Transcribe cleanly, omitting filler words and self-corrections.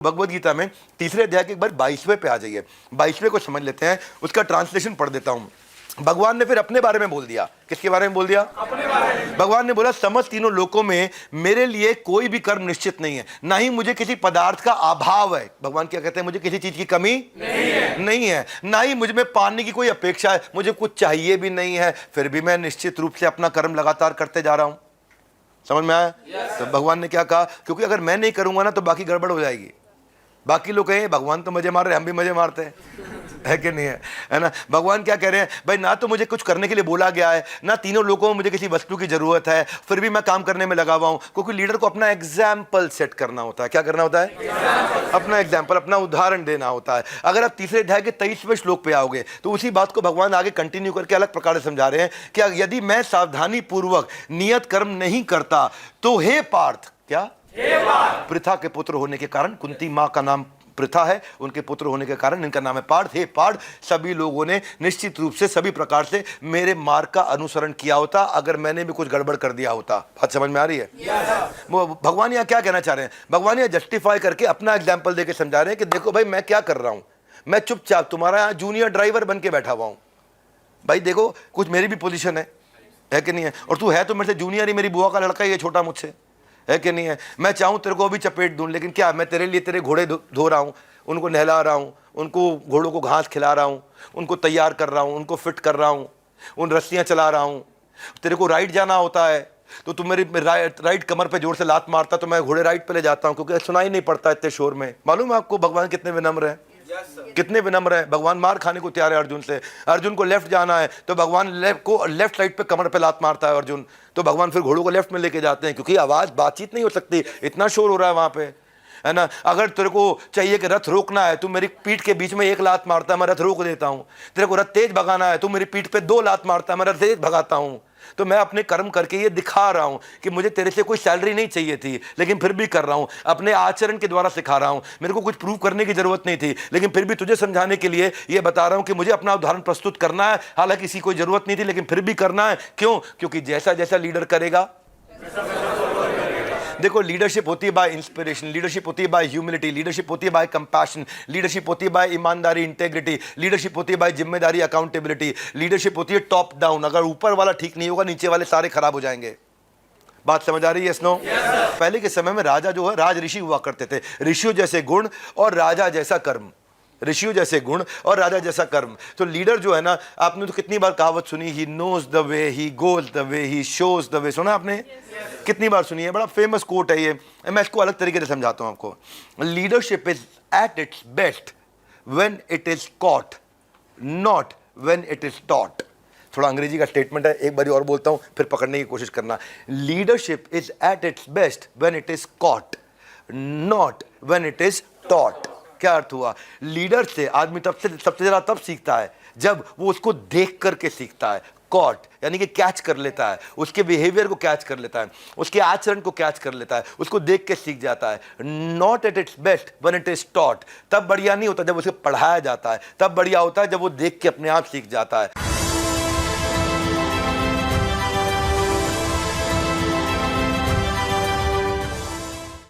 भगवद गीता में तीसरे अध्याय के एक बार 22वें पे आ जाइए। 22वें को समझ लेते हैं, उसका ट्रांसलेशन पढ़ देता हूं। भगवान ने फिर अपने बारे में बोल दिया। किसके बारे में बोल दिया? अपने बारे में। भगवान ने बोला समस्त तीनों लोकों में मेरे लिए कोई भी कर्म निश्चित नहीं है, ना ही मुझे किसी पदार्थ का अभाव है। भगवान क्या कहते हैं? मुझे किसी चीज की कमी नहीं है, ना ही मुझ में पाने की कोई अपेक्षा है, मुझे कुछ चाहिए भी नहीं है, फिर भी मैं निश्चित रूप से अपना कर्म लगातार करते जा रहा हूं। समझ में आया? तो भगवान ने क्या कहा, क्योंकि अगर मैं नहीं करूंगा ना तो बाकी गड़बड़ हो जाएगी। बाकी लोग कहें भगवान तो मजे मार रहे हैं, हम भी मजे मारते हैं, है कि नहीं है ना? भगवान क्या कह रहे हैं, भाई ना तो मुझे कुछ करने के लिए बोला गया है, ना तीनों लोगों में मुझे किसी वस्तु की जरूरत है, फिर भी मैं काम करने में लगा हुआ हूं। क्योंकि लीडर को अपना एग्जाम्पल सेट करना होता है। क्या करना होता है? अपना एग्जाम्पल, अपना उदाहरण देना होता है। अगर आप तीसरे अध्याय के 23वें श्लोक पे आओगे तो उसी बात को भगवान आगे कंटिन्यू करके अलग प्रकार से समझा रहे हैं कि यदि मैं सावधानी पूर्वक नियत कर्म नहीं करता तो हे पार्थ, क्या पृथा के पुत्र होने के कारण, कुंती मां का नाम पृथा है, उनके पुत्र होने के कारण इनका नाम है पार्थ। हे पार्थ, सभी लोगों ने निश्चित रूप से सभी प्रकार से मेरे मार्ग का अनुसरण किया होता अगर मैंने भी कुछ गड़बड़ कर दिया होता। बात समझ में आ रही है? भगवान यहाँ क्या कहना चाह रहे हैं? भगवान यहाँ जस्टिफाई करके अपना एग्जाम्पल देकर समझा रहे हैं कि देखो भाई मैं क्या कर रहा हूं, मैं चुपचाप तुम्हारा यहाँ जूनियर ड्राइवर बन के बैठा हुआ हूं। भाई देखो कुछ मेरी भी पोजीशन है कि नहीं है? और तू है तो मेरे से जूनियर ही, मेरी बुआ का लड़का ही है, छोटा मुझसे, है कि नहीं है? मैं चाहूं तेरे को अभी चपेट दूं, लेकिन क्या मैं तेरे लिए तेरे घोड़े धो रहा हूं, उनको नहला रहा हूं, उनको घोड़ों को घास खिला रहा हूं, उनको तैयार कर रहा हूं, उनको फिट कर रहा हूं, उन रस्सियां चला रहा हूं। तेरे को राइड जाना होता है तो तू मेरी राइड कमर पे जोर से लात मारता तो मैं घोड़े राइड पे ले जाता हूं, क्योंकि सुनाई नहीं पड़ता इतने शोर में। मालूम है आपको भगवान कितने विनम्र है? कितने विनम्र है भगवान। मार खाने को तैयार है अर्जुन से। अर्जुन को लेफ्ट जाना है तो भगवान लेफ्ट साइड पे कमर पे लात मारता है अर्जुन, तो भगवान फिर घोड़ों को लेफ्ट में लेके जाते हैं, क्योंकि आवाज बातचीत नहीं हो सकती, इतना शोर हो रहा है वहां पे, है ना? अगर तेरे को चाहिए कि रथ रोकना है, तू मेरी पीठ के बीच में एक लात मारता है, मैं रथ रोक देता हूं। तेरे को रथ तेज भगाना है, तू मेरी पीठ पे 2 लात मारता है, मैं रथ तेज भगाता हूं। तो मैं अपने कर्म करके ये दिखा रहा हूं कि मुझे तेरे से कोई सैलरी नहीं चाहिए थी, लेकिन फिर भी कर रहा हूं, अपने आचरण के द्वारा सिखा रहा हूं। मेरे को कुछ प्रूव करने की जरूरत नहीं थी, लेकिन फिर भी तुझे समझाने के लिए ये बता रहा हूं कि मुझे अपना उदाहरण प्रस्तुत करना है। हालांकि किसी कोई जरूरत नहीं थी, लेकिन फिर भी करना है। क्यों? क्योंकि जैसा जैसा लीडर करेगा, देखो लीडरशिप होती है बाय इंस्पिरेशन, लीडरशिप होती है बाय ह्यूमिलिटी, लीडरशिप होती है बाय कंपैशन, लीडरशिप होती है बाय ईमानदारी, इंटेग्रिटी, लीडरशिप होती है बाय जिम्मेदारी, अकाउंटेबिलिटी, लीडरशिप होती है टॉप डाउन। अगर ऊपर वाला ठीक नहीं होगा नीचे वाले सारे खराब हो जाएंगे। बात समझ आ रही है? स्नो पहले के समय में राजा जो है राज ऋषि हुआ करते थे। ऋषियों जैसे गुण और राजा जैसा कर्म, ऋषियों जैसे गुण और राजा जैसा कर्म। तो लीडर जो है ना, आपने तो कितनी बार कहावत सुनी, he knows the way, he goes the way, he shows the way. सुना आपने? कितनी बार सुनी है? बड़ा फेमस कोट है ये। मैं इसको अलग तरीके से समझाता हूं आपको। Leadership is at its best when it is caught, not when it is taught. थोड़ा अंग्रेजी का स्टेटमेंट है, एक बार और बोलता हूं फिर पकड़ने की कोशिश करना। Leadership is at its best when it is caught, not when it is taught. क्या अर्थ हुआ? लीडर से आदमी सबसे ज्यादा तब सीखता है जब वो उसको देख करके सीखता है। कॉट यानी कि कैच कर लेता है, उसके बिहेवियर को कैच कर लेता है, उसके आचरण को कैच कर लेता है, उसको देख के सीख जाता है। Not at its best when it is taught. तब बढ़िया नहीं होता जब उसे पढ़ाया जाता है, तब बढ़िया होता है जब वो देख के अपने आप सीख जाता है।